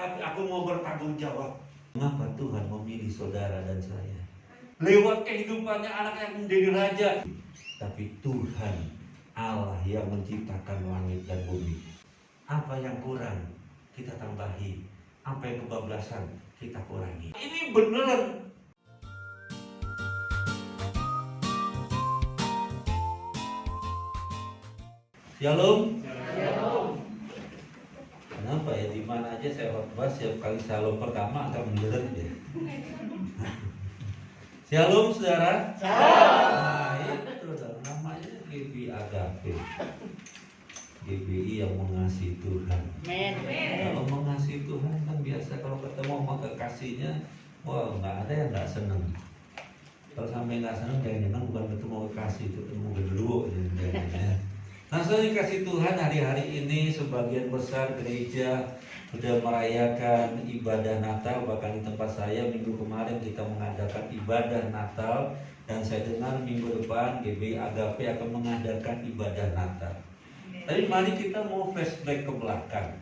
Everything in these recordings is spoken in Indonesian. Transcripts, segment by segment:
tapi aku mau bertanggung jawab. Mengapa Tuhan memilih saudara dan saya? Lewat kehidupannya anak yang menjadi raja. Tapi Tuhan Allah yang menciptakan langit dan bumi. Apa yang kurang kita tambahi, apa yang kebablasan kita kurangi. Ini beneran. Shalom. Kenapa ya, di mana aja saya khotbah setiap kali shalom pertama agak menjerit ya. Shalom saudara. Nah, itu namanya GBI Agape. GBI yang mengasihi Tuhan. Kalau mengasihi Tuhan kan biasa kalau ketemu sama kekasihnya, wah nggak ada yang nggak seneng. Kalau sampai nggak seneng, jangan-jangan bukan ketemu kekasih, itu ketemu gendruwo. Nah, saya dikasih Tuhan, hari-hari ini sebagian besar gereja sudah merayakan ibadah Natal. Bahkan di tempat saya minggu kemarin kita mengadakan ibadah Natal. Dan saya dengar minggu depan GBI Agape akan mengadakan ibadah Natal. Tapi mari kita mau flashback ke belakang.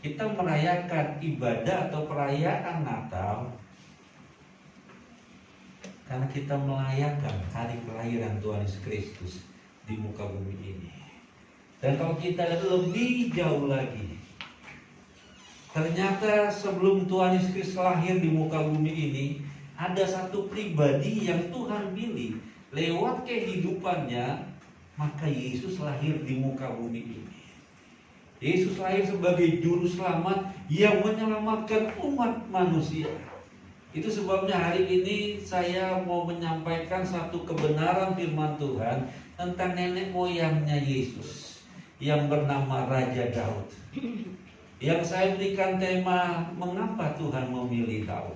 Kita merayakan ibadah atau perayaan Natal karena kita merayakan hari kelahiran Tuhan Yesus Kristus di muka bumi ini. Dan kalau kita lihat lebih jauh lagi, ternyata sebelum Tuhan Yesus Kristus lahir di muka bumi ini, ada satu pribadi yang Tuhan pilih. Lewat kehidupannya, maka Yesus lahir di muka bumi ini. Yesus lahir sebagai juru selamat yang menyelamatkan umat manusia. Itu sebabnya hari ini saya mau menyampaikan satu kebenaran firman Tuhan tentang nenek moyangnya Yesus yang bernama Raja Daud. Yang saya berikan tema, mengapa Tuhan memilih Daud.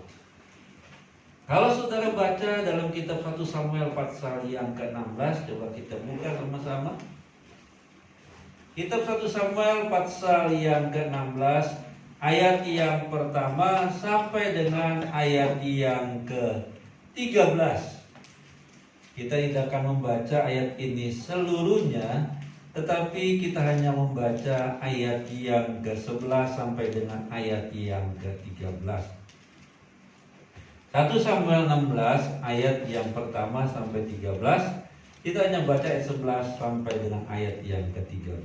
Kalau saudara baca dalam kitab 1 Samuel pasal yang ke-16, coba kita buka sama-sama. Kitab 1 Samuel pasal yang ke-16, ayat yang pertama sampai dengan ayat yang ke-13. Kita tidak akan membaca ayat ini seluruhnya, tetapi kita hanya membaca ayat yang ke-11 sampai dengan ayat yang ke-13. 1 Samuel 16 ayat yang pertama sampai 13. Kita hanya baca ayat 11 sampai dengan ayat yang ke-13.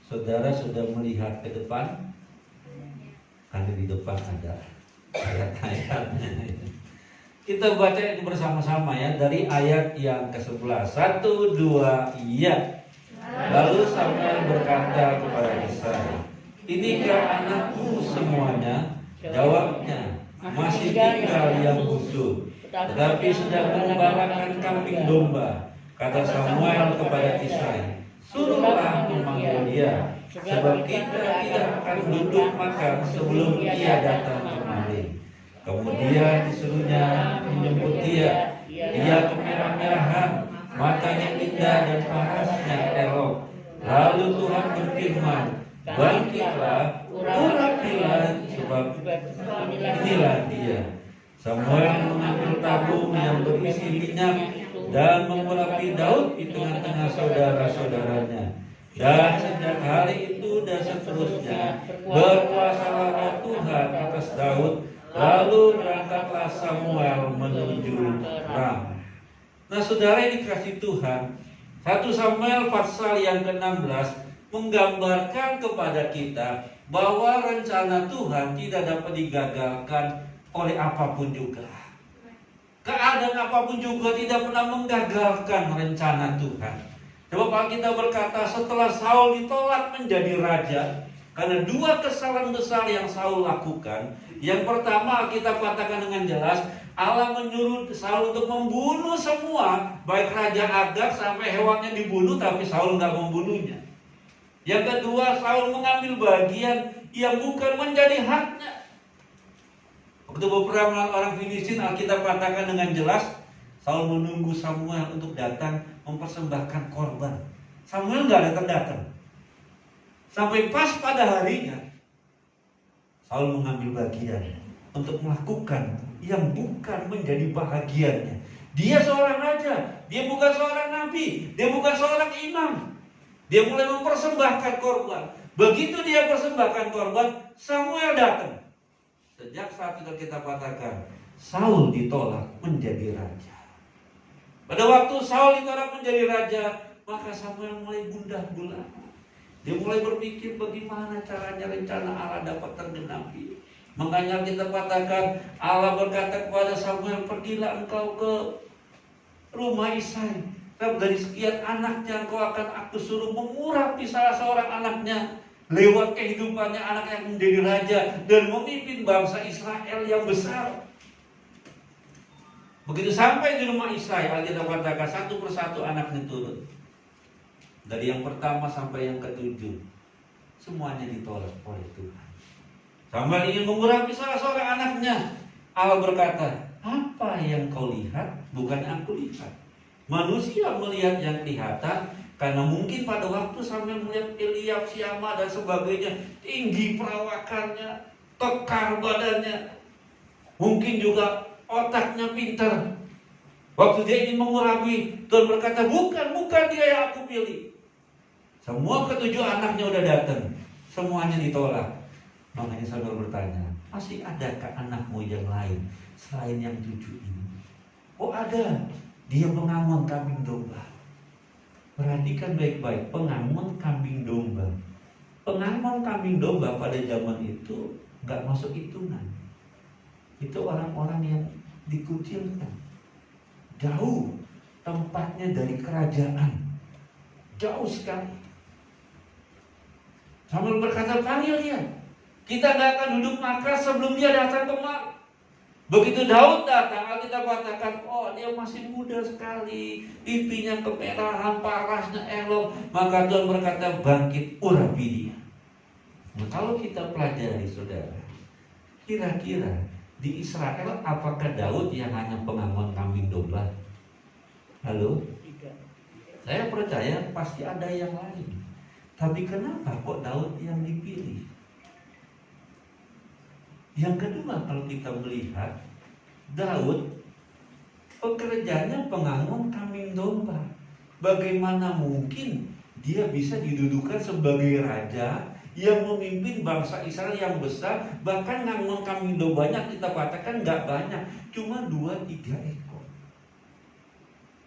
Saudara sudah melihat ke depan? Karena di depan ada ayat-ayatnya. Kita baca itu bersama-sama ya, dari ayat yang ke-11. 1, 2, iya. Lalu Samuel berkata kepada Yesaya, "Inikah anakku semuanya?" Jawabnya, "Masih tinggal yang busuk, tetapi sedang mengembalakan kambing domba." Kata Samuel kepada Yesaya, "Suruhlah memanggil dia, sebab kita tidak akan duduk makan sebelum ia datang kemari." Kemudian disuruhnya menjemput dia. Dia kemerah-merahan, matanya indah dan parasnya elok. Lalu Tuhan berfirman, "Bangkitlah, urapilah, sebab inilah dia." Samuel mengambil tabung yang berisi minyak dan mengurapi Daud di tengah-tengah saudara-saudaranya. Dan sejak hari itu dan seterusnya berkuasalah Roh Tuhan atas Daud. Lalu berangkatlah Samuel menuju Ram. Nah, saudara yang dikasihi Tuhan, 1 Samuel pasal yang ke-16 menggambarkan kepada kita bahwa rencana Tuhan tidak dapat digagalkan oleh apapun juga. Keadaan apapun juga tidak pernah menggagalkan rencana Tuhan. Coba kalau kita berkata setelah Saul ditolak menjadi raja, karena dua kesalahan besar yang Saul lakukan. Yang pertama, kita katakan dengan jelas, Allah menyuruh Saul untuk membunuh semua, baik Raja Agag sampai hewannya dibunuh, tapi Saul nggak membunuhnya. Yang kedua, Saul mengambil bagian yang bukan menjadi haknya. Waktu berperang melawan orang Filistin, Alkitab katakan dengan jelas, Saul menunggu Samuel untuk datang mempersembahkan korban. Samuel nggak datang-datang. Sampai pas pada harinya, Saul mengambil bagian untuk melakukan yang bukan menjadi bahagiannya. Dia seorang raja, dia bukan seorang nabi, dia bukan seorang imam. Dia mulai mempersembahkan korban. Begitu dia persembahkan korban, Samuel datang. Sejak saat itu kita katakan, Saul ditolak menjadi raja. Pada waktu Saul ditolak menjadi raja, maka Samuel mulai gundah gulana. Dia mulai berpikir bagaimana caranya rencana Allah dapat tergenapi. Makanya kita katakan, Allah berkata kepada Samuel, pergilah engkau ke rumah Isai. Dari sekian anaknya engkau akan aku suruh mengurapi salah seorang anaknya. Lewat kehidupannya anak yang menjadi raja dan memimpin bangsa Israel yang besar. Begitu sampai di rumah Isai, Alkitab katakan satu persatu anaknya turun. Dari yang pertama sampai yang ketujuh, semuanya ditolak oleh Tuhan. Samuel ingin mengurapi salah seorang anaknya. Allah berkata, apa yang kau lihat bukan yang aku lihat. Manusia melihat yang kelihatan, karena mungkin pada waktu Samuel melihat Eliab, Syama dan sebagainya, tinggi perawakannya, kekar badannya, mungkin juga otaknya pintar. Waktu dia ingin mengurapi, Tuhan berkata, bukan dia yang aku pilih. Semua ketujuh anaknya udah datang, semuanya ditolak. Makanya Samuel bertanya, masih adakah anakmu yang lain selain yang 7 ini? Oh ada, dia pengamun kambing domba. Perhatikan baik-baik, pengamun kambing domba. Pengamun kambing domba pada zaman itu gak masuk hitungan. Itu orang-orang yang dikucilkan, jauh tempatnya dari kerajaan, jauh sekali. Samuel berkata, panggil dia. Kita gak akan duduk makan sebelum dia datang kemari. Begitu Daud datang, kita katakan, oh dia masih muda sekali, pipinya kemerahan, parasnya elok. Maka Tuhan berkata, bangkit urapi dia. Nah, kalau kita pelajari saudara, kira-kira di Israel apakah Daud yang hanya pengamun kambing domba? Halo? Saya percaya pasti ada yang lain. Tapi kenapa kok Daud yang dipilih? Yang kedua, kalau kita melihat Daud pekerjaannya pengamun kambing domba. Bagaimana mungkin dia bisa didudukan sebagai raja yang memimpin bangsa Israel yang besar, bahkan ngangon kambing dombanya kita katakan gak banyak, cuma 2-3 ekor.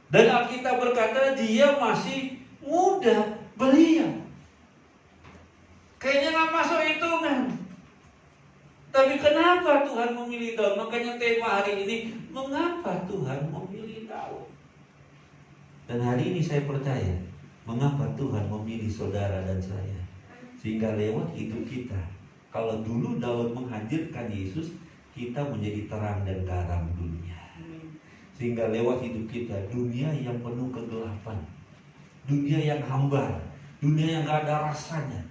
Dan Alkitab berkata dia masih muda, belia. Kayaknya gak masuk hitungan. Tapi kenapa Tuhan memilih Daud? Makanya tema hari ini, mengapa Tuhan memilih Daud? Dan hari ini saya percaya, mengapa Tuhan memilih saudara dan saya? Sehingga lewat hidup kita, kalau dulu Daud menghadirkan Yesus, kita menjadi terang dan garam dunia. Sehingga lewat hidup kita, dunia yang penuh kegelapan, dunia yang hambar, dunia yang gak ada rasanya,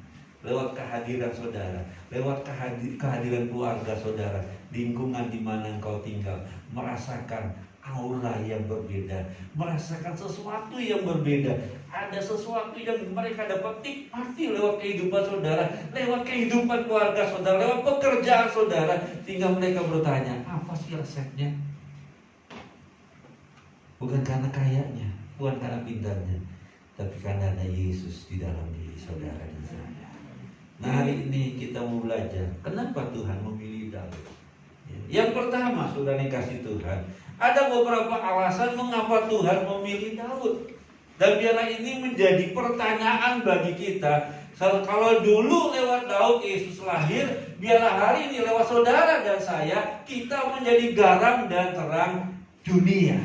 lewat kehadiran saudara, lewat kehadiran keluarga saudara, lingkungan di mana engkau tinggal, merasakan aura yang berbeda, merasakan sesuatu yang berbeda. Ada sesuatu yang mereka dapat nikmati lewat kehidupan saudara, lewat kehidupan keluarga saudara, lewat pekerjaan saudara, sehingga mereka bertanya, apa sih resepnya? Bukan karena kayanya, bukan karena pintarnya, tapi karena ada Yesus di dalam diri saudara dan saya. Nah hari ini kita mau belajar kenapa Tuhan memilih Daud. Yang pertama, saudara dikasih Tuhan, ada beberapa alasan mengapa Tuhan memilih Daud. Dan biarlah ini menjadi pertanyaan bagi kita. Kalau dulu lewat Daud Yesus lahir, biarlah hari ini lewat saudara dan saya, kita menjadi garam dan terang dunia.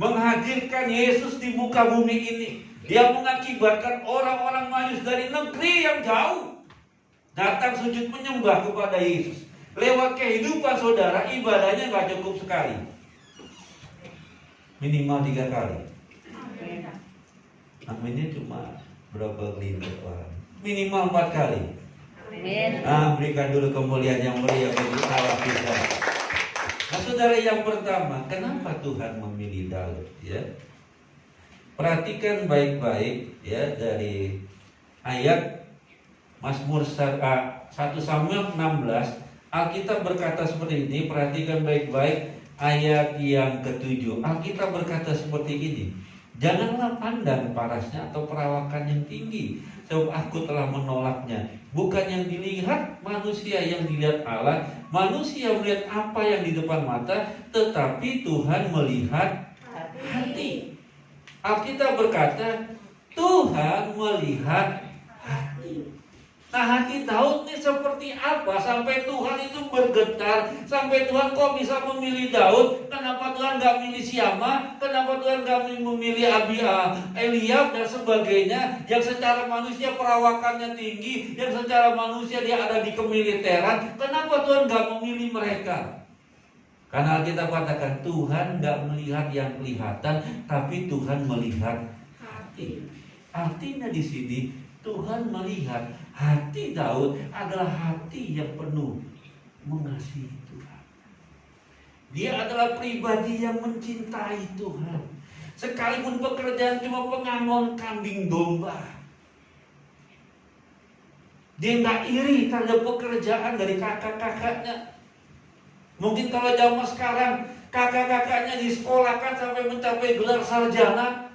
Menghadirkan Yesus di muka bumi ini, dia mengakibatkan orang-orang Majus dari negeri yang jauh datang sujud menyembah kepada Yesus. Lewat kehidupan saudara, ibadahnya gak cukup sekali, minimal 3 kali. Aminnya cuma berapa gelintir orang, minimal 4 kali. Nah, berikan dulu kemuliaan yang mulia bagi Allah kita. Nah saudara, yang pertama, kenapa Tuhan memilih Daud? Ya, perhatikan baik-baik ya dari ayat Mazmur 1 Samuel 16, Alkitab berkata seperti ini. Perhatikan baik-baik ayat yang ke-7. Alkitab berkata seperti ini, Janganlah pandang parasnya atau perawakan yang tinggi, sebab aku telah menolaknya. Bukan yang dilihat manusia, yang dilihat Allah. Manusia melihat apa yang di depan mata, tetapi Tuhan melihat hati. Alkitab berkata, Tuhan melihat hati. Nah, hati Daud ini seperti apa sampai Tuhan itu bergetar, sampai Tuhan kok bisa memilih Daud? Kenapa Tuhan gak milih Syama? Kenapa Tuhan gak memilih Eliab dan sebagainya, yang secara manusia perawakannya tinggi, yang secara manusia dia ada di kemiliteran? Kenapa Tuhan gak memilih mereka? Karena kita katakan Tuhan gak melihat yang kelihatan, tapi Tuhan melihat hati. Artinya di sini Tuhan melihat hati Daud adalah hati yang penuh mengasihi Tuhan. Dia adalah pribadi yang mencintai Tuhan. Sekalipun pekerjaan cuma pengangon kambing domba, dia nggak iri terhadap pekerjaan dari kakak-kakaknya. Mungkin kalau zaman sekarang kakak-kakaknya disekolahkan sampai mencapai gelar sarjana.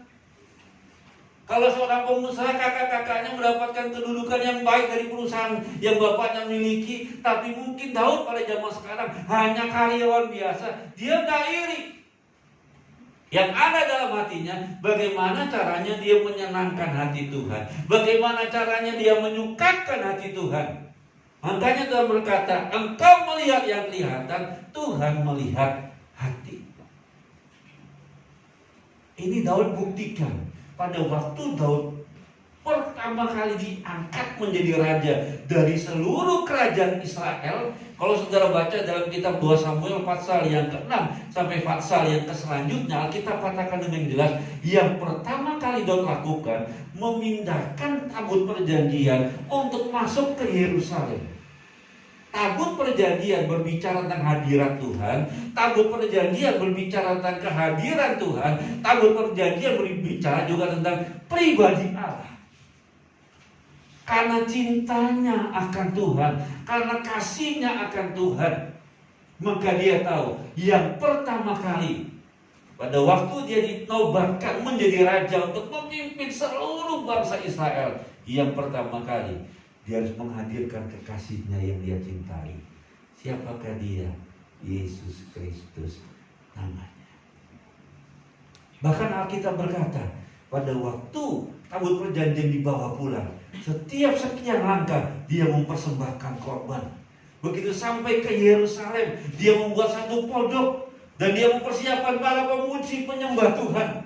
Kalau seorang pengusaha, kakak-kakaknya mendapatkan kedudukan yang baik dari perusahaan yang bapaknya miliki. Tapi mungkin Daud pada zaman sekarang hanya karyawan biasa. Dia nggak iri. Yang ada dalam hatinya, bagaimana caranya dia menyenangkan hati Tuhan, bagaimana caranya dia menyukakan hati Tuhan. Makanya Tuhan berkata, engkau melihat yang kelihatan, Tuhan melihat hati. Ini Daud buktikan. Pada waktu Daud pertama kali diangkat menjadi raja dari seluruh kerajaan Israel. Kalau saudara baca dalam kitab 2 Samuel pasal yang ke-6 sampai pasal yang selanjutnya, Alkitab katakan dengan jelas, yang pertama kali Daud lakukan memindahkan tabut perjanjian untuk masuk ke Yerusalem. Tabut perjanjian berbicara tentang hadirat Tuhan. Tabut perjanjian berbicara tentang kehadiran Tuhan. Tabut perjanjian berbicara juga tentang pribadi Allah. Karena cintanya akan Tuhan, karena kasihnya akan Tuhan, maka dia tahu yang pertama kali pada waktu dia dinobatkan menjadi raja untuk memimpin seluruh bangsa Israel, yang pertama kali dia harus menghadirkan kekasihnya yang dia cintai. Siapakah dia? Yesus Kristus namanya. Bahkan Alkitab berkata, pada waktu tabut perjanjian dibawa pulang, setiap sekian langkah dia mempersembahkan korban. Begitu sampai ke Yerusalem, dia membuat satu pondok dan dia mempersiapkan para pemuji penyembah Tuhan.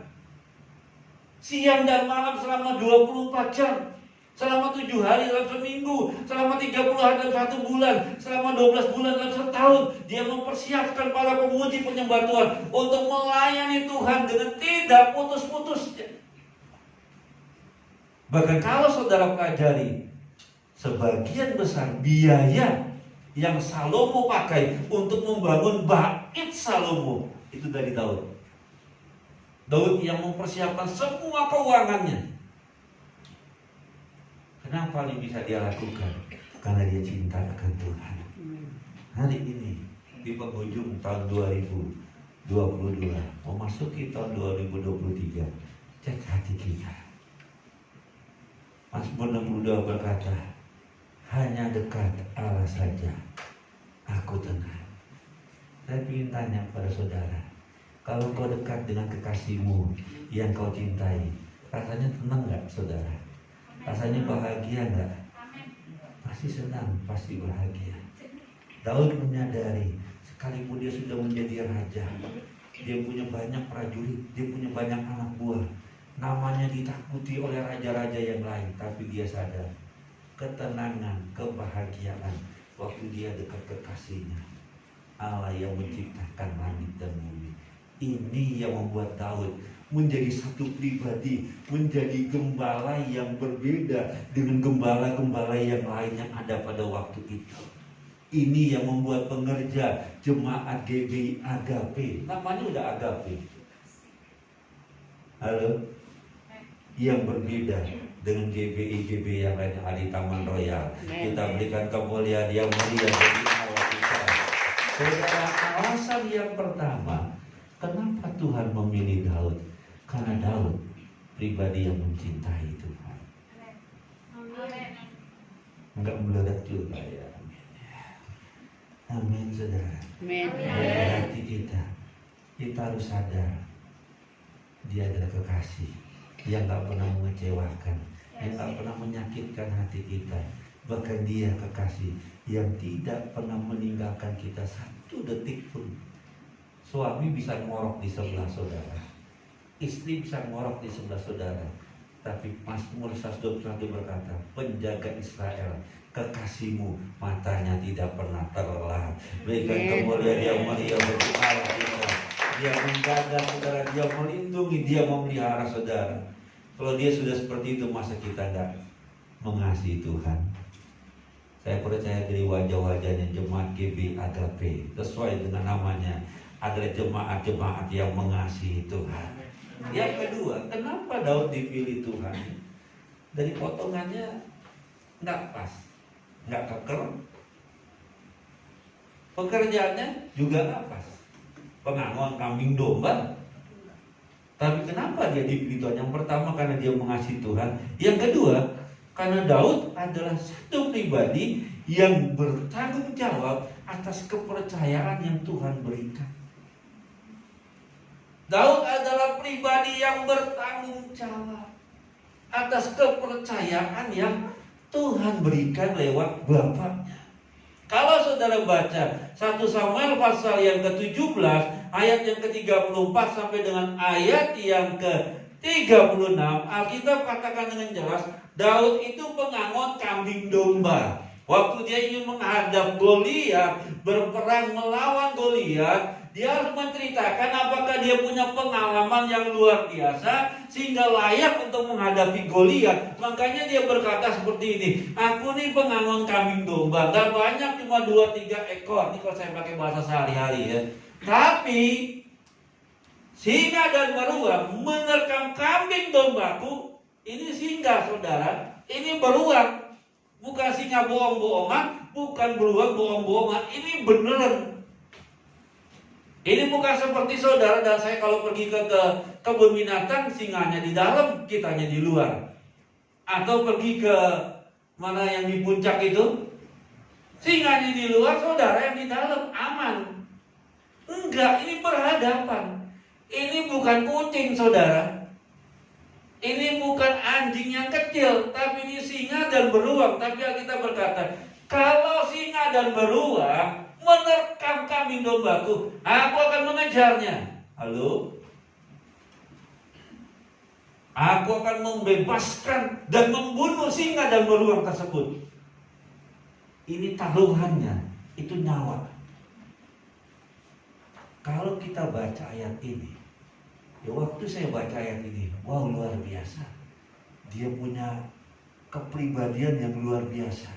Siang dan malam selama 24 jam. Selama 7 hari dalam seminggu, selama 30 hari dalam 1 bulan, selama 12 bulan dalam setahun, dia mempersiapkan para pemuji penyembah Tuhan untuk melayani Tuhan dengan tidak putus-putusnya. Bahkan kalau saudara pelajari, sebagian besar biaya yang Salomo pakai untuk membangun bait Salomo itu dari Daud. Daud yang mempersiapkan semua keuangannya. Kenapa ini bisa dia lakukan? Karena dia cinta akan Tuhan. Hari ini di penghujung tahun 2022, memasuki tahun 2023, cek hati kita. Mazmur 62 berkata, hanya dekat Allah saja aku tenang. Saya ingin tanya pada saudara, kalau kau dekat dengan kekasihmu yang kau cintai, rasanya tenang gak saudara? Rasanya bahagia enggak? Pasti senang, pasti bahagia. Daud menyadari, sekalipun dia sudah menjadi raja, dia punya banyak prajurit, dia punya banyak anak buah, namanya ditakuti oleh raja-raja yang lain, tapi dia sadar ketenangan, kebahagiaan waktu dia dekat kekasihnya, Allah yang menciptakan langit dan bumi. Ini yang membuat Daud menjadi satu pribadi, menjadi gembala yang berbeda dengan gembala-gembala yang lain yang ada pada waktu itu. Ini yang membuat pengerja jemaat GBI Agape, namanya udah Agape. Halo? Yang berbeda dengan GBI yang lain ada di Taman Royal. Kita berikan kemuliaan yang mulia bagi Allah kita. Saudara, alasan yang pertama, kenapa Tuhan memilih Daud? Karena Daud pribadi yang mencintai Tuhan. Enggak meledak juga ya. Amin, saudara. Amin. Dalam hati kita harus sadar Dia adalah kekasih yang gak pernah mengecewakan, yang gak pernah menyakitkan hati kita. Bahkan Dia kekasih yang tidak pernah meninggalkan kita satu detik pun. Suami bisa ngorok di sebelah saudara, istri bisa ngorok di sebelah saudara, tapi Mazmur 121 berkata, penjaga Israel, kekasihmu matanya tidak pernah terlelah. Berikan kemuliaan Dia mulia bagi Allah kita. Dia menjaga saudara, Dia melindungi, Dia memelihara saudara. Kalau Dia sudah seperti itu, masa kita enggak mengasihi Tuhan? Saya percaya dari wajah-wajahnya jemaat GB Agape, sesuai dengan namanya, adalah jemaat-jemaat yang mengasihi Tuhan. Yang kedua, kenapa Daud dipilih Tuhan? Dari potongannya nggak pas, nggak keker. Pekerjaannya juga nggak pas, pengangon kambing domba. Tapi kenapa dia dipilih Tuhan? Yang pertama karena dia mengasihi Tuhan. Yang kedua, karena Daud adalah satu pribadi yang bertanggung jawab atas kepercayaan yang Tuhan berikan. Daud adalah pribadi yang bertanggung jawab atas kepercayaan yang Tuhan berikan lewat bapaknya. Kalau saudara baca 1 Samuel pasal yang ke-17 ayat yang ke-34 sampai dengan ayat yang ke-36, Alkitab katakan dengan jelas, Daud itu pengangon kambing domba. Waktu dia ingin menghadap Goliat, berperang melawan Goliat, dia harus menceritakan apakah dia punya pengalaman yang luar biasa sehingga layak untuk menghadapi Goliat. Makanya dia berkata seperti ini, aku nih pengangon kambing domba, gak banyak, cuma 2-3 ekor. Ini kalau saya pakai bahasa sehari-hari ya. Tapi singa dan beruang menerkam kambing dombaku. Ini singa saudara, ini beruang. Bukan singa bohong-bohongan, bukan beruang bohong-bohongan, ini beneran. Ini bukan seperti saudara dan saya kalau pergi ke kebun binatang, singanya di dalam, kitanya di luar. Atau pergi ke mana yang di puncak itu, singanya di luar, saudara yang di dalam, aman. Enggak, ini berhadapan. Ini bukan kucing saudara. Ini bukan anjing yang kecil, tapi ini singa dan beruang. Tapi kita berkata, kalau singa dan beruang menerkam kambing dombaku, aku akan mengejarnya. Halo? Aku akan membebaskan dan membunuh singa dan beruang tersebut. Ini taruhannya, itu nyawa. Kalau kita baca ayat ini, ya waktu saya baca ayat ini, wow luar biasa. Dia punya kepribadian yang luar biasa.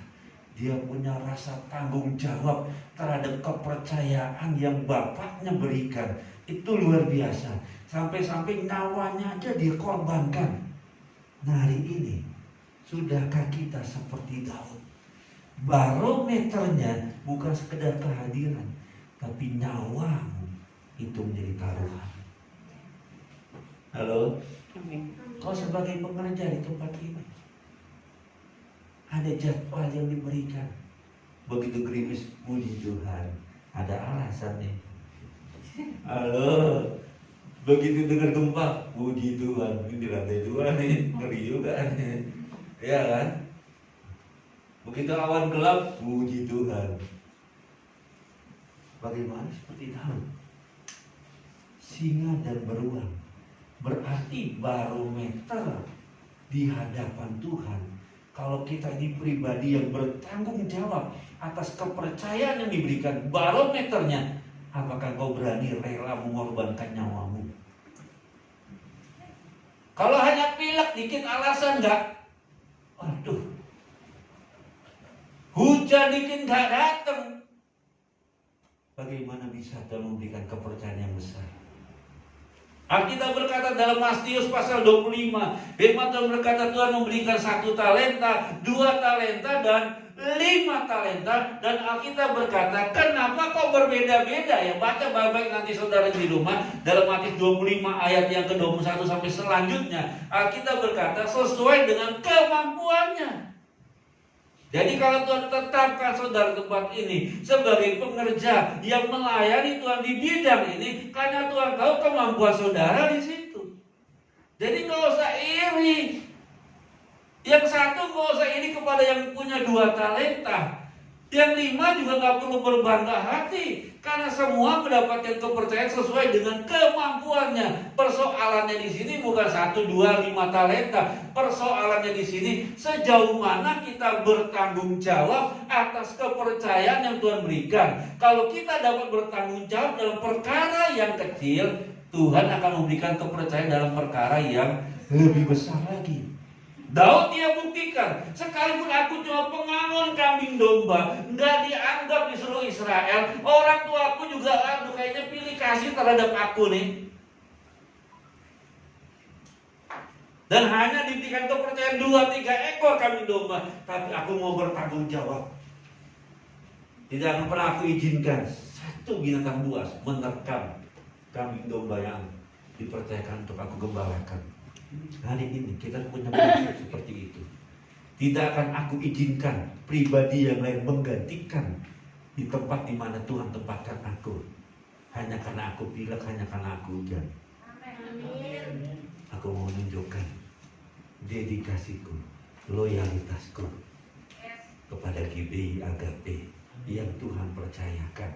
Dia punya rasa tanggung jawab terhadap kepercayaan yang bapaknya berikan. Itu luar biasa. Sampai-sampai nyawanya aja dia korbankan. Nah hari ini, sudahkah kita seperti Daud? Barometernya bukan sekedar kehadiran, tapi nyawamu itu menjadi taruhan. Halo? Amin. Kau sebagai pengerja di tempat ini, ada jadwal yang diberikan. Begitu gerimis, puji Tuhan, ada alasan nih. Halo? Begitu dengar gempa, puji Tuhan, ini di lantai 2 nih, ngeri juga nih. Ya kan? Begitu awan gelap, puji Tuhan. Bagaimana seperti Daud? Singa dan beruang. Berarti barometer di hadapan Tuhan. Kalau kita ini pribadi yang bertanggung jawab atas kepercayaan yang diberikan, barometernya, apakah kau berani rela mengorbankan nyawamu? Kalau hanya pilek dikit alasan enggak, waduh, hujan dikit enggak datang, bagaimana bisa Tuhan memberikan kepercayaan yang besar? Alkitab berkata dalam Matius pasal 25, firman Tuhan berkata Tuhan memberikan 1 talenta, 2 talenta dan 5 talenta. Dan Alkitab berkata, kenapa kok berbeda-beda ya? Baca baik-baik nanti saudara di rumah. Dalam Matius 25 ayat yang ke-21 sampai selanjutnya, Alkitab berkata sesuai dengan kemampuannya. Jadi kalau Tuhan tetapkan saudara tempat ini sebagai pengerja yang melayani Tuhan di bidang ini, karena Tuhan tahu kemampuan saudara di situ. Jadi nggak usah iri. Yang satu nggak usah iri kepada yang punya 2 talenta. Yang 5 juga nggak perlu berbangga hati, karena semua mendapatkan kepercayaan sesuai dengan kemampuannya. Persoalannya di sini bukan 1, 2, 5 talenta. Persoalannya di sini sejauh mana kita bertanggung jawab atas kepercayaan yang Tuhan berikan. Kalau kita dapat bertanggung jawab dalam perkara yang kecil, Tuhan akan memberikan kepercayaan dalam perkara yang lebih besar lagi. Daud dia buktikan, sekalipun aku cuma pengangon kambing domba, nggak dianggap di seluruh Israel. Orang tuaku juga kayaknya pilih kasih terhadap aku nih. Dan hanya diberikan kepercayaan 2-3 ekor kambing domba, tapi aku mau bertanggung jawab. Tidak akan pernah aku izinkan satu binatang buas menerkam kambing domba yang dipercayakan untuk aku gembalakan. Hari ini kita punya prinsip seperti itu. Tidak akan aku izinkan pribadi yang lain menggantikan di tempat di mana Tuhan tempatkan aku. Hanya karena aku pilek, hanya karena aku hujan. Aku mau menunjukkan dedikasiku, loyalitasku kepada GBI Agape yang Tuhan percayakan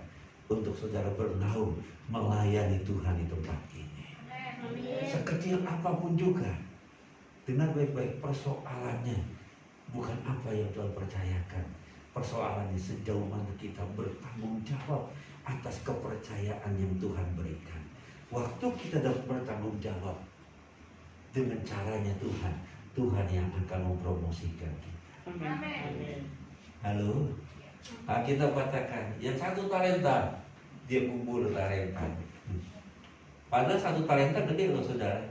untuk saudara bernaung melayani Tuhan di tempat ini. Sekecil apapun juga, dengar baik-baik, persoalannya bukan apa yang Tuhan percayakan. Persoalannya sejauh mana kita bertanggung jawab atas kepercayaan yang Tuhan berikan. Waktu kita dapat bertanggung jawab dengan caranya Tuhan yang akan mempromosikan kita. Amin. Halo, kita katakan yang 1 talenta dia kubur talenta. Padahal 1 talenta gede loh saudara.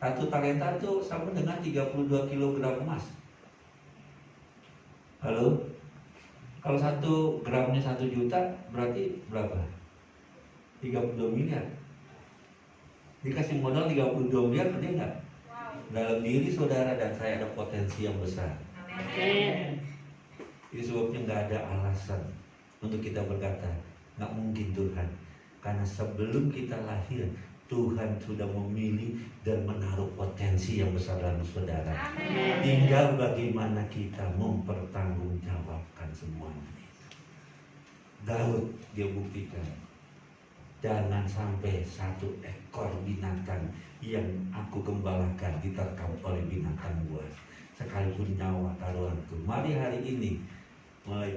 1 talenta itu sama dengan 32 kg emas. Halo, kalau 1 gramnya 1 juta berarti berapa? 32 miliar. Dikasih modal 32 miliar, gede nggak? Dalam diri saudara dan saya ada potensi yang besar. Amin. Itu sebabnya nggak ada alasan untuk kita berkata nggak mungkin Tuhan. Karena sebelum kita lahir, Tuhan sudah memilih dan menaruh potensi yang besar dalam saudara. Amin. Tinggal bagaimana kita mempertanggungjawabkan semuanya. Daud dia buktikan, jangan sampai 1 ekor binatang yang aku gembalakan diterkam oleh binatang buas, sekalipun nyawa taruhanku. Mari hari ini mulai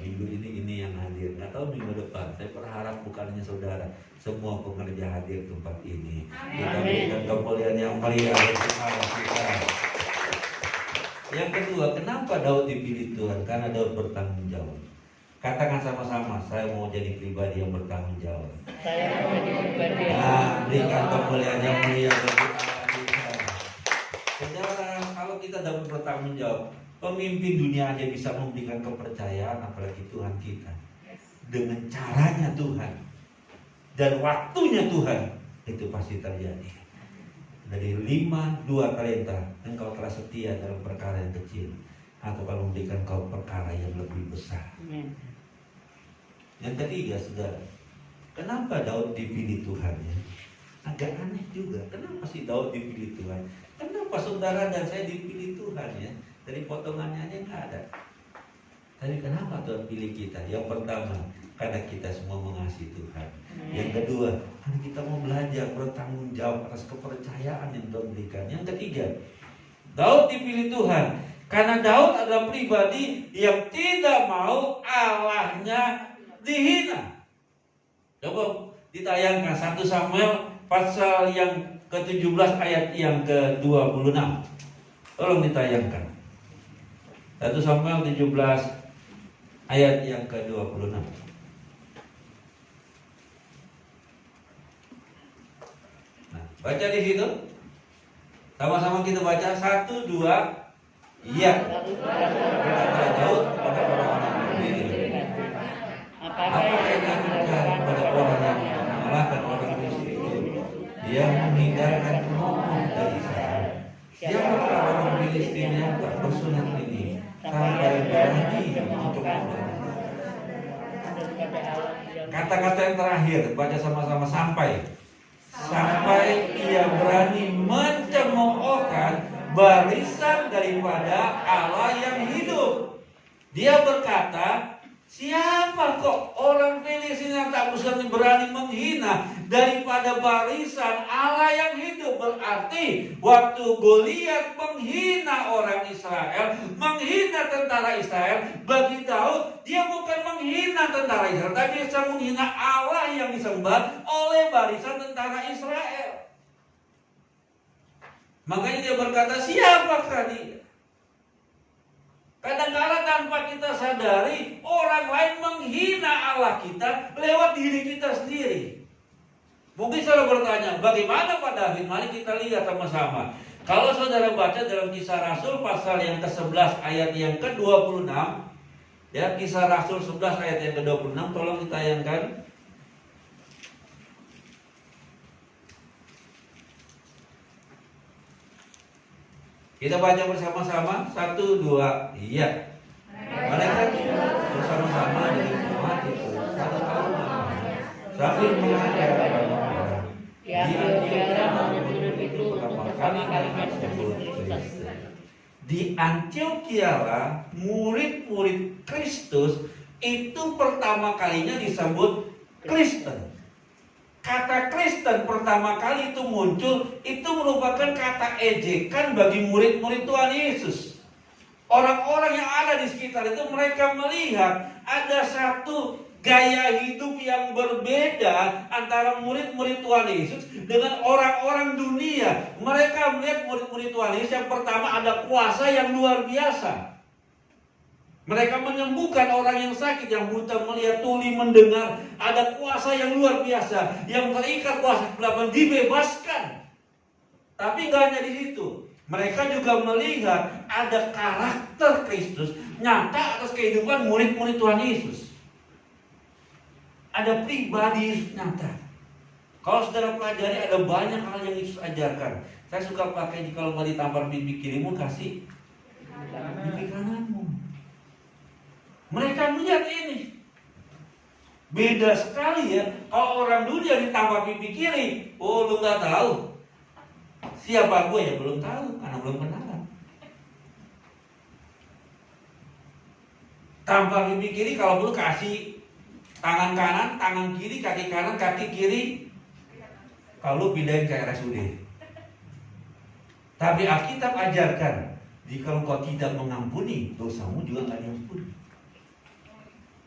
minggu ini yang hadir, nggak tahu minggu depan. Saya berharap bukan hanya saudara, semua pengerja hadir tempat ini. Kita berikan kemuliaan yang mulia kepada kita. Yang kedua, kenapa Daud dipilih Tuhan? Karena Daud bertanggung jawab. Katakan sama-sama, saya mau jadi pribadi yang bertanggung jawab. Saya mau jadi pribadi. Berikan kemuliaan yang mulia kepada kita. Saudara, kalau kita dapat bertanggung jawab, pemimpin dunia aja bisa memberikan kepercayaan, apalagi Tuhan kita. Dengan caranya Tuhan dan waktunya Tuhan, itu pasti terjadi. Dari 5, 2 talenta, engkau telah setia dalam perkara yang kecil, aku akan memberikan kau perkara yang lebih besar. Yang ketiga, saudara, kenapa Daud dipilih Tuhan ya? Agak aneh juga, kenapa sih Daud dipilih Tuhan? Kenapa saudara dan saya dipilih Tuhan ya? Dari potongannya aja nggak ada. Tapi kenapa Tuhan pilih kita? Yang pertama, karena kita semua mengasihi Tuhan. Yang kedua, karena kita mau belajar bertanggung jawab atas kepercayaan yang Tuhan berikan. Yang ketiga, Daud dipilih Tuhan karena Daud adalah pribadi yang tidak mau Allahnya dihina. Coba ditayangkan 1 Samuel pasal yang ke-17 ayat yang ke-26. Tolong ditayangkan. 1 Samuel 17 ayat yang ke-26. Nah, baca di situ. Sama-sama kita baca 1, 2, Iya. Berkata Daud kepada orang-orang Filistin, apa yang dilakukan pada orang yang mengalahkan orang Filistin? Dia menghindarkan kemohon dari Israel. Siapakah orang Filistin yang tak bersunat ini sampai berani untuk melawan? Kata-kata yang terakhir baca sama-sama, sampai ia berani mencemoohkan barisan daripada Allah yang hidup. Dia berkata, siapa kok orang Filistin yang tak berani menghina daripada barisan Allah yang hidup? Berarti waktu Goliat menghina orang Israel, menghina tentara Israel, bagi Daud dia bukan menghina tentara Israel, tapi dia menghina Allah yang disembah oleh barisan tentara Israel. Makanya dia berkata, siapakah dia? Kadang-kadang tanpa kita sadari, orang lain menghina Allah kita lewat diri kita sendiri. Mungkin saudara bertanya, bagaimana Pak David? Mari kita lihat sama-sama. Kalau saudara baca dalam Kisah Rasul pasal yang ke-11 ayat yang ke-26, ya, Kisah Rasul 11 ayat yang ke-26, tolong ditayangkan. Kita baca bersama-sama, 1, 2, iya. Mereka bersama-sama dari Tuhan itu 1 tahun lamanya, sambil mengajar orang. Di Antiokhia murid-murid Kristus itu pertama kalinya disebut Kristen. Kata Kristen pertama kali itu muncul, itu merupakan kata ejekan bagi murid-murid Tuhan Yesus. Orang-orang yang ada di sekitar itu, mereka melihat ada satu gaya hidup yang berbeda antara murid-murid Tuhan Yesus dengan orang-orang dunia. Mereka melihat murid-murid Tuhan Yesus yang pertama ada kuasa yang luar biasa. Mereka menyembuhkan orang yang sakit, yang buta melihat, tuli mendengar. Ada kuasa yang luar biasa, yang terikat kuasa kegelapan dibebaskan. Tapi nggak hanya di situ. Mereka juga melihat ada karakter Kristus nyata atas kehidupan murid-murid Tuhan Yesus. Ada pribadi Yesus nyata. Kalau saudara pelajari, ada banyak hal yang Yesus ajarkan. Saya suka pakai, kalau mau ditampar pipi kirimu, kasih pipi kananmu. Mereka melihat ini. Beda sekali ya. Kalau orang dunia ditampar pipi kiri, oh lu gak tahu. Siapa gue ya? Belum tahu, karena belum kenalan. Tampar pipi kiri, kalau perlu kasih tangan kanan, tangan kiri, kaki kanan, kaki kiri. Kalau pindahin ke RSUD. Tapi Alkitab ajarkan, jika engkau tidak mengampuni, dosamu juga gak diampuni.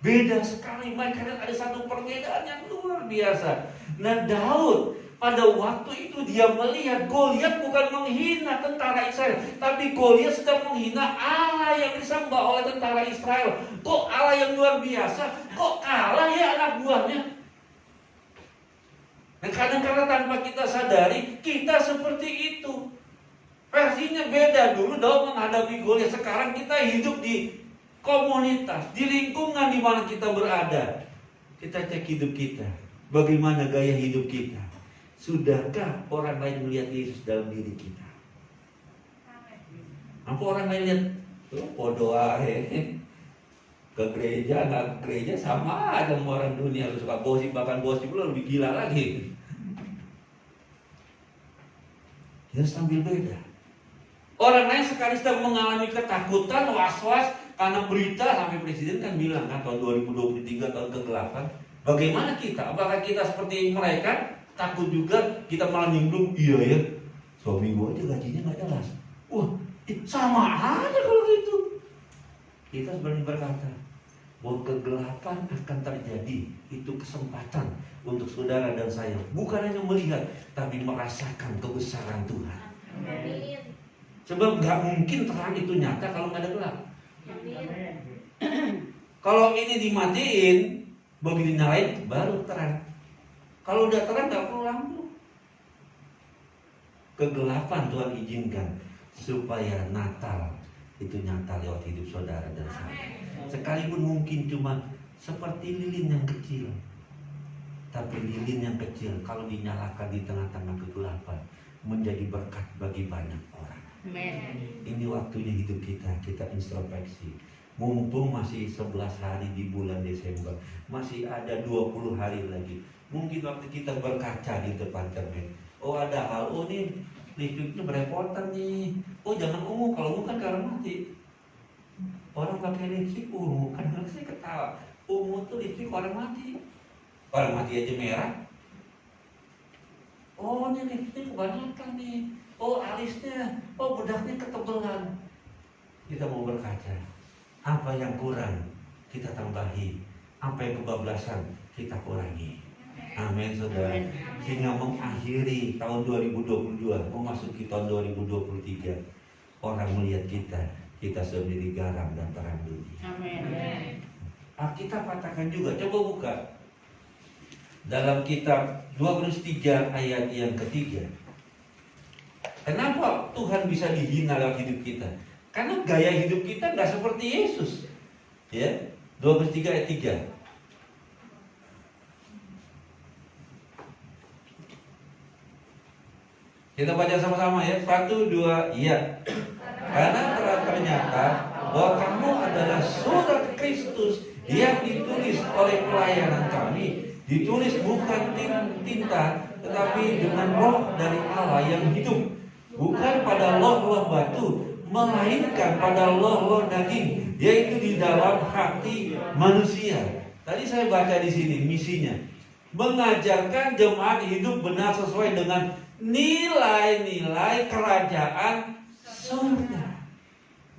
Beda sekali, mereka ada satu perbedaan yang luar biasa. Nah, Daud pada waktu itu dia melihat Goliat bukan menghina tentara Israel, tapi Goliat sedang menghina Allah yang disembah oleh tentara Israel. Kok Allah yang luar biasa, kok kalah ya anak buahnya? Dan kadang-kadang tanpa kita sadari, kita seperti itu. Versinya beda. Dulu Daud menghadapi Goliat, sekarang kita hidup di komunitas, di lingkungan di mana kita berada. Kita cek hidup kita, bagaimana gaya hidup kita. Sudahkah orang lain melihat Yesus dalam diri kita? Apa orang lain lihat, oh podo ahe, ke gereja, nggak ke gereja sama aja sama orang dunia. Lu suka gosip, bahkan gosip lu lebih gila lagi. Ya sambil beda. Orang lain sekali sedang mengalami ketakutan, was-was karena berita, sampai presiden kan bilang kan tahun 2023 tahun ke-8. Bagaimana kita? Apakah kita seperti mereka? Takut juga, kita malah nimbrung, iya ya, suami gue aja gajinya gak jelas. Wah, sama aja kalau gitu. Kita sebenarnya berkata bahwa kegelapan akan terjadi. Itu kesempatan untuk saudara dan saya, bukan hanya melihat, tapi merasakan kebesaran Tuhan. Sebab gak mungkin terang itu nyata kalau gak ada gelap. Kalau ini dimatiin, begitu nyalain baru terang. Kalau udah terang gak perlu lampu. Kegelapan Tuhan izinkan supaya Natal itu nyata lewat hidup saudara dan saya. Sekalipun mungkin cuma seperti lilin yang kecil, tapi lilin yang kecil kalau dinyalakan di tengah-tengah kegelapan menjadi berkat bagi banyak orang. Ini waktunya hidup kita introspeksi. Mumpung masih 11 hari di bulan Desember, masih ada 20 hari lagi. Mungkin waktu kita berkaca di depan cermin, oh ada hal, oh ini listriknya berepotan nih. Oh jangan ungu, kalau ungu kan karena mati. Orang pakai listrik ungu, kan saya ketawa. Ungu tuh listrik orang mati. Orang mati aja merah. Oh ini listrik kebanyakan nih. Oh alisnya, oh bedaknya ketebelan. Kita mau berkaca. Apa yang kurang kita tambahi, apa yang kebablasan kita kurangi. Amin saudara. Sehingga mengakhiri tahun 2022, memasuki tahun 2023, orang melihat kita sudah menjadi garam dan terang dunia. Amin. Alkitab katakan juga, coba buka dalam kitab 2 Korintus 3 ayat yang ketiga. Kenapa Tuhan bisa dihina lewat hidup kita? Karena gaya hidup kita nggak seperti Yesus. Ya, 2 Korintus 3 ayat 3. Kita baca sama-sama ya. 1, 2, iya. Karena telah ternyata bahwa kamu adalah surat Kristus yang ditulis oleh pelayanan kami, ditulis bukan tinta, tetapi dengan roh dari Allah yang hidup, bukan pada loh-loh batu, melainkan pada loh-loh daging, yaitu di dalam hati manusia. Tadi saya baca di sini misinya, mengajarkan jemaat hidup benar sesuai dengan nilai-nilai kerajaan surga.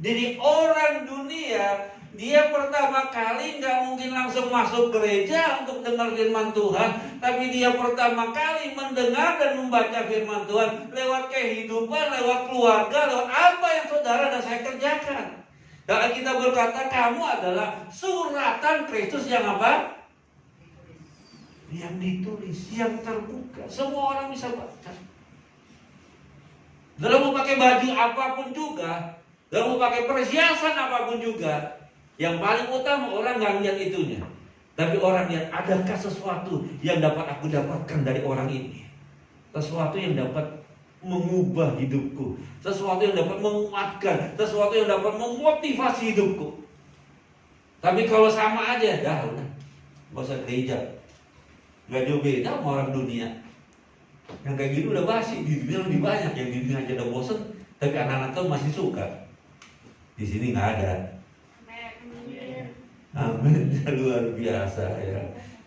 Jadi orang dunia, dia pertama kali nggak mungkin langsung masuk gereja untuk dengar firman Tuhan, tapi dia pertama kali mendengar dan membaca firman Tuhan lewat kehidupan, lewat keluarga, lewat apa yang saudara dan saya kerjakan. Dan kita berkata kamu adalah suratan Kristus yang apa? Yang ditulis, yang terbuka, semua orang bisa baca. Dalam mau pakai baju apapun juga, dalam mau pakai perhiasan apapun juga, yang paling utama orang nggak lihat itunya, tapi orang lihat adakah sesuatu yang dapat aku dapatkan dari orang ini, sesuatu yang dapat mengubah hidupku, sesuatu yang dapat menguatkan, sesuatu yang dapat memotivasi hidupku. Tapi kalau sama aja, dah udah, nggak usah gereja, nggak jauh beda sama orang dunia. Yang kayak gini udah basi, di dunia lebih banyak, yang di dunia aja udah bosen, tapi anak-anak tuh masih suka. Di sini nggak ada. Amin, luar biasa ya.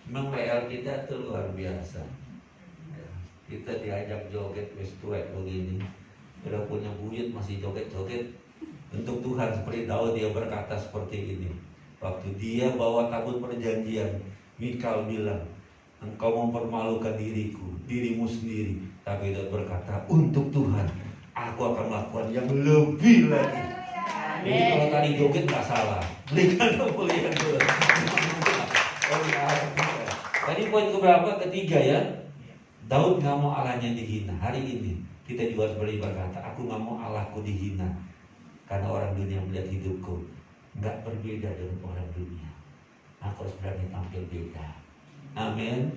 Memang WL kita tuh luar biasa. Ya, kita diajak joget wis tuwek begini, udah punya buyut masih joget-joget untuk Tuhan. Seperti Daud, dia berkata seperti ini. Waktu dia bawa tabut perjanjian, Mikal bilang, engkau mempermalukan dirimu sendiri. Tapi Daud berkata, untuk Tuhan aku akan melakukan yang lebih lagi. Jadi kalau tadi joget nggak salah, berikan kemuliaan Tuhan. Tadi poin keberapa? Ketiga ya. Daud nggak mau Allahnya dihina. Hari ini kita juga harus berkata, aku nggak mau Allahku dihina, karena orang dunia melihat hidupku nggak berbeda dengan orang dunia. Aku harus berani tampil beda. Amin.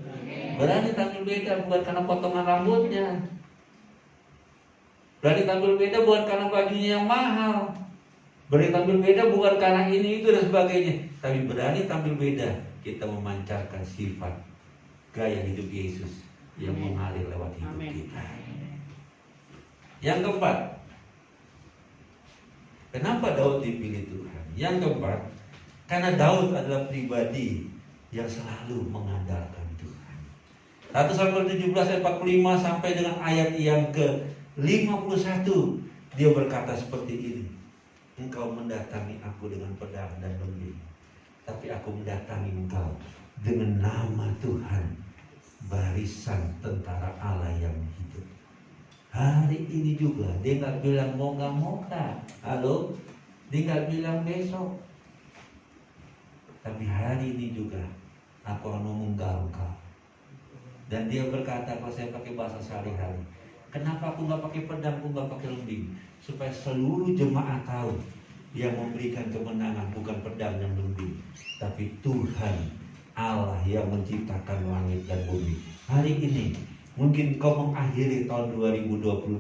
Berani tampil beda bukan karena potongan rambutnya. Berani tampil beda bukan karena bajunya yang mahal. Berani tampil beda bukan karena ini itu dan sebagainya, tapi berani tampil beda kita memancarkan sifat gaya hidup Yesus yang mengalir lewat hidup kita. Yang keempat, kenapa Daud dipilih Tuhan? Yang keempat, karena Daud adalah pribadi yang selalu mengandalkan Tuhan. 1 Samuel 17 ayat 45 sampai dengan ayat yang ke-51, dia berkata seperti ini. Engkau mendatangi aku dengan pedang dan lembing, tapi aku mendatangi engkau dengan nama Tuhan, barisan tentara Allah yang hidup. Hari ini juga dia nggak bilang moga-moga, halo, dia nggak bilang besok, tapi hari ini juga aku akan mengunggal engkau. Dan dia berkata, kalau saya pakai bahasa sehari-hari, kenapa aku nggak pakai pedang, aku nggak pakai lembing? Supaya seluruh jemaat tahu yang memberikan kemenangan bukan pedang yang membimbing, tapi Tuhan Allah yang menciptakan langit dan bumi. Hari ini mungkin kau mengakhiri tahun 2022,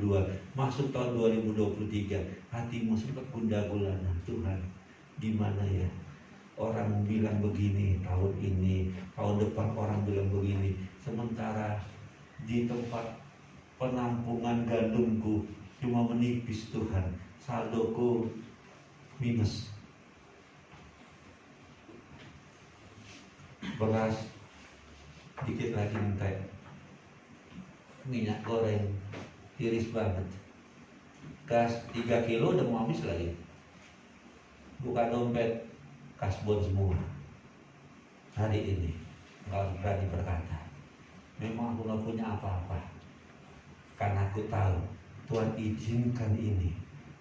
masuk tahun 2023, hatimu sempat gundah gulana. Tuhan, gimana ya? Orang bilang begini tahun ini, tahun depan orang bilang begini. Sementara di tempat penampungan gandumku cuma menipis Tuhan, saldoku minus. Beras dikit lagi entek, minyak goreng tiris banget, gas 3 kilo udah mau habis lagi. Buka dompet kasbon semua. Hari ini kau berani berkata, memang aku gak punya apa-apa, karena aku tahu Tuhan izinkan ini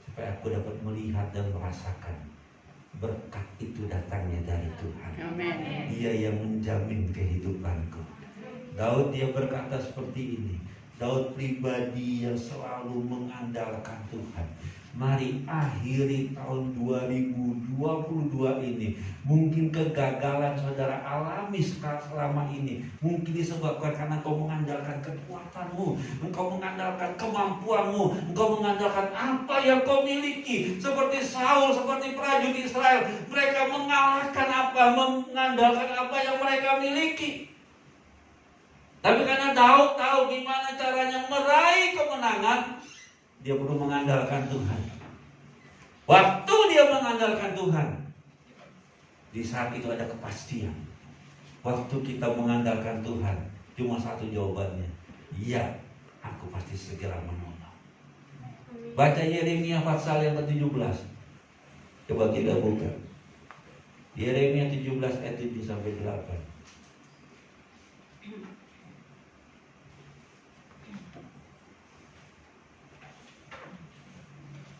supaya aku dapat melihat dan merasakan berkat itu datangnya dari Tuhan. Amen. Dia yang menjamin kehidupanku. Daud dia berkata seperti ini. Daud pribadi yang selalu mengandalkan Tuhan. Mari akhiri tahun 2022 ini. Mungkin kegagalan saudara alami selama ini mungkin disebabkan karena kau mengandalkan kekuatanmu, engkau mengandalkan kemampuanmu, engkau mengandalkan apa yang kau miliki. Seperti Saul, seperti prajurit Israel, mereka mengalahkan apa, mengandalkan apa yang mereka miliki. Tapi karena Daud tahu gimana caranya meraih kemenangan, dia perlu mengandalkan Tuhan. Waktu dia mengandalkan Tuhan, di saat itu ada kepastian. Waktu kita mengandalkan Tuhan, cuma satu jawabannya, iya, aku pasti segera menolong. Baca Yeremia pasal yang ke-17. Coba kita buka Yeremia 17 ayat 7 sampai 8.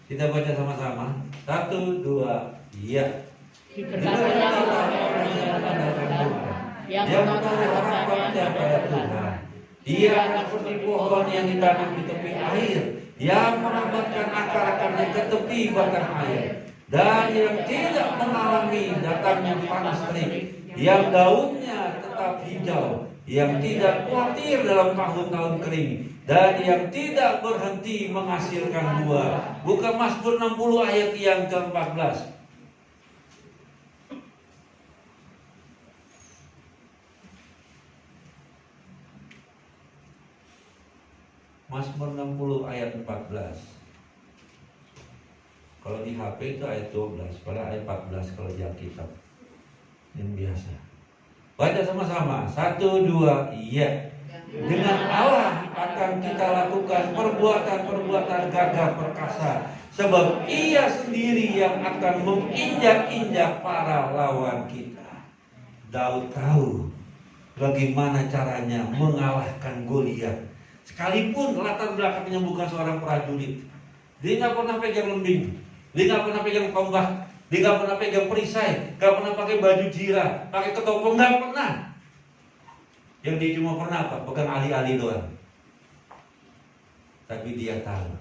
Kita baca sama-sama. 1, 2, iya. Diberkatilah orang yang mengandalkan Tuhan, yang menaruh harapannya pada Tuhan. Dia akan seperti pohon yang ditanam di tepi air, yang merambatkan akar-akarnya ke tepi batang air, dan yang tidak mengalami datangnya panas terik, yang daunnya tetap hijau, yang tidak khawatir dalam tahun-tahun kering, dan yang tidak berhenti menghasilkan buah. Buka Mazmur 60 ayat yang ke-14. Mazmur 60 ayat 14. Kalau di HP itu ayat 12, pada ayat 14 kalau di Alkitab. Yang biasa. Baca sama-sama. 1, 2, iya. Dengan Allah akan kita lakukan perbuatan-perbuatan gagah perkasa, sebab Ia sendiri yang akan menginjak-injak para lawan kita. Daud tahu bagaimana caranya mengalahkan Goliat. Sekalipun latar belakangnya bukan seorang prajurit, dia nggak pernah pegang lembing, dia nggak pernah pegang tombak, dia nggak pernah pegang perisai, nggak pernah pakai baju jira, pakai ketopong, nggak pernah. Yang dia cuma pernah apa? Pegang ali-ali doang. Tapi dia tahu,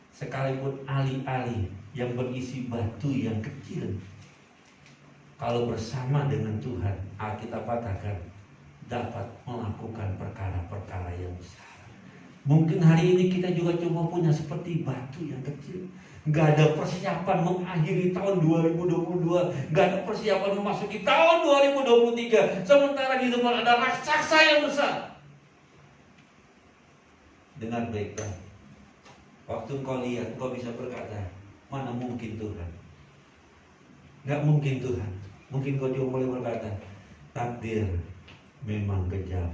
sekalipun ali-ali yang berisi batu yang kecil, kalau bersama dengan Tuhan, Alkitab katakan dapat melakukan perkara-perkara yang besar. Mungkin hari ini kita juga cuma punya seperti batu yang kecil. Gak ada persiapan mengakhiri tahun 2022, gak ada persiapan memasuki tahun 2023. Sementara di depan ada raksasa yang besar. Dengar baik-baik. Waktu engkau lihat, engkau bisa berkata, mana mungkin Tuhan? Gak mungkin Tuhan. Mungkin kau cuma boleh berkata, takdir memang kejam.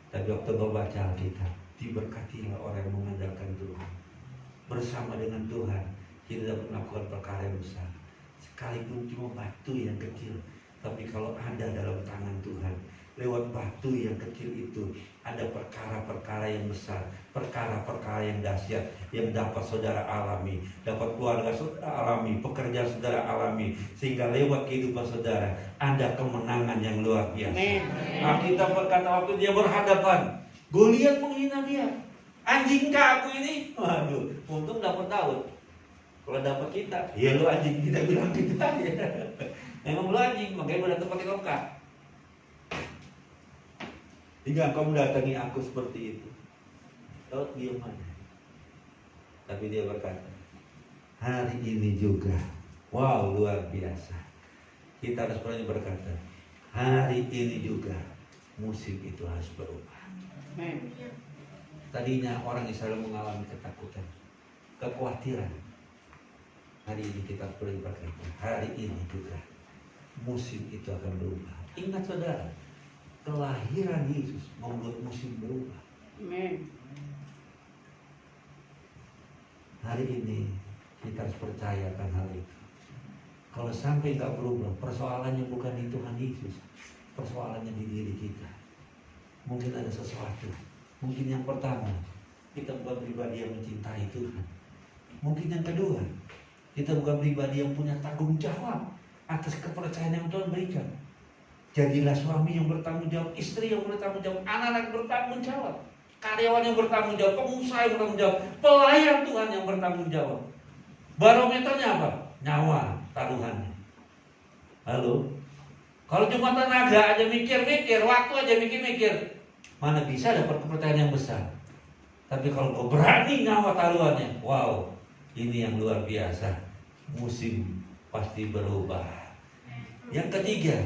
Tapi waktu kau baca Alkitab, diberkatilah orang yang mengandalkan Tuhan. Bersama dengan Tuhan, kita dapat melakukan perkara yang besar. Sekalipun cuma batu yang kecil, tapi kalau ada dalam tangan Tuhan, lewat batu yang kecil itu ada perkara-perkara yang besar, perkara-perkara yang dahsyat yang dapat saudara alami, dapat keluarga saudara alami, pekerjaan saudara alami, sehingga lewat kehidupan saudara ada kemenangan yang luar biasa. Kita berkata waktu dia berhadapan, Goliat menghina dia. Anjingkah aku ini? Waduh, untung dapat Daud. Kalau dapat kita, ya lu anjing, kita bilang gitu aja. Memang lu anjing, makanya lu datang pakai tongkat. Hingga engkau mendatangi aku seperti itu. Daud diam aja. Tapi dia berkata, hari ini juga, wow luar biasa. Kita harus berani berkata, hari ini juga musim itu harus berubah. Tadinya orang Israel mengalami ketakutan, kekhawatiran. Hari ini kita boleh berkata, hari ini juga musim itu akan berubah. Ingat saudara, kelahiran Yesus membuat musim berubah. Hari ini kita harus percayakan hal itu. Kalau sampai tak berubah, persoalannya bukan di Tuhan Yesus, persoalannya di diri kita. Mungkin ada sesuatu. Mungkin yang pertama, kita bukan pribadi yang mencintai Tuhan. Mungkin yang kedua, kita bukan pribadi yang punya tanggung jawab atas kepercayaan yang Tuhan berikan. Jadilah suami yang bertanggung jawab, istri yang bertanggung jawab, anak-anak bertanggung jawab, karyawan yang bertanggung jawab, pengusaha yang bertanggung jawab, pelayan Tuhan yang bertanggung jawab. Barometernya apa? Nyawa taruhannya. Halo? Kalau cuma tenaga aja mikir-mikir, waktu aja mikir-mikir, mana bisa dapat kepercayaan yang besar. Tapi kalau kau berani nyawa taruhannya, wow, ini yang luar biasa. Musim pasti berubah. Yang ketiga,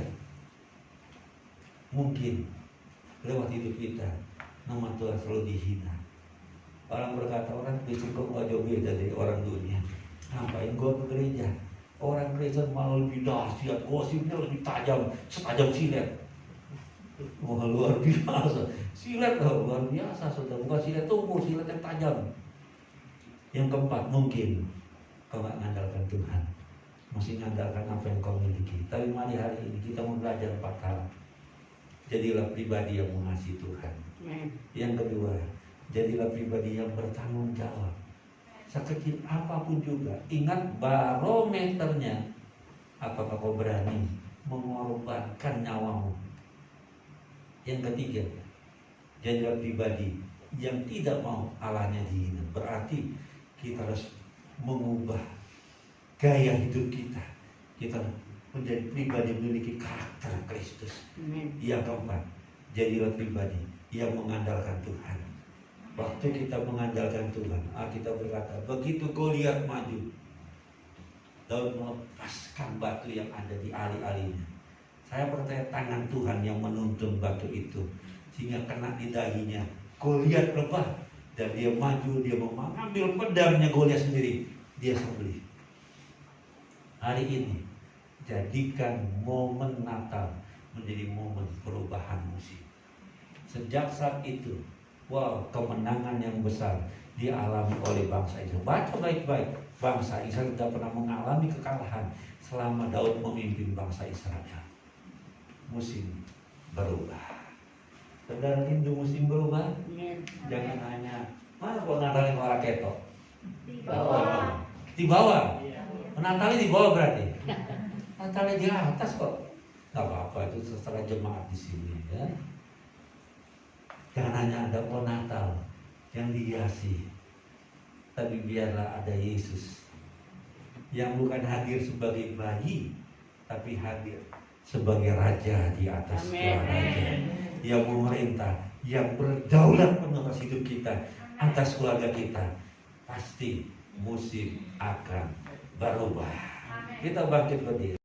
mungkin lewat hidup kita nama Tuhan selalu dihina. Orang berkata, orang Kristen kok gak jauh beda dari orang dunia. Ngapain gue ke gereja? Orang Kristen malah lebih dahsyat, gosipnya lebih tajam, setajam silet. Wah luar biasa. Silet luar biasa, saudara. Bukan silet tumpul, silet yang tajam. Yang keempat, mungkin kau gak ngandalkan Tuhan, masih ngandalkan apa yang kau miliki. Tapi mari hari ini kita mau belajar 4 hal. Jadilah pribadi yang mengasihi Tuhan. Yang kedua, jadilah pribadi yang bertanggung jawab. Sekecil apapun juga, ingat barometernya. Apakah kau berani mengorbankan nyawamu? Yang ketiga, jadilah pribadi yang tidak mau Allahnya dihina. Berarti kita harus mengubah gaya hidup kita. Kita menjadi pribadi yang memiliki karakter Kristus. Yang keempat, jadilah pribadi yang mengandalkan Tuhan. Waktu kita mengandalkan Tuhan, kita berkata, begitu kau lihat maju, Daud melepaskan batu yang ada di ali-alinya. Saya percaya tangan Tuhan yang menuntun batu itu, sehingga kena di dahinya. Kau lihat rebah, dan dia maju, dia mau mengambil pedangnya Goliat sendiri, dia sembelih. Hari ini, jadikan momen Natal menjadi momen perubahan musim. Sejak saat itu, wow, kemenangan yang besar dialami oleh bangsa Israel. Baca baik-baik, bangsa Israel tidak pernah mengalami kekalahan selama Daud memimpin bangsa Israel. Musim berubah. Saudara rindu musim berubah? Jangan hanya, mana kok Natalnya ke arah ketok? Di bawah. Di bawah? Natalnya di bawah berarti? Natalnya di atas kok? Gak apa-apa, itu setelah jemaat di sini ya. Jangan hanya ada pohon Natal yang dihiasi, tapi biarlah ada Yesus yang bukan hadir sebagai bayi, tapi hadir sebagai raja di atas segala raja, yang memerintah, yang berdaulat penuh atas hidup kita, atas keluarga kita. Pasti musim akan berubah. Kita bangkit berdiri.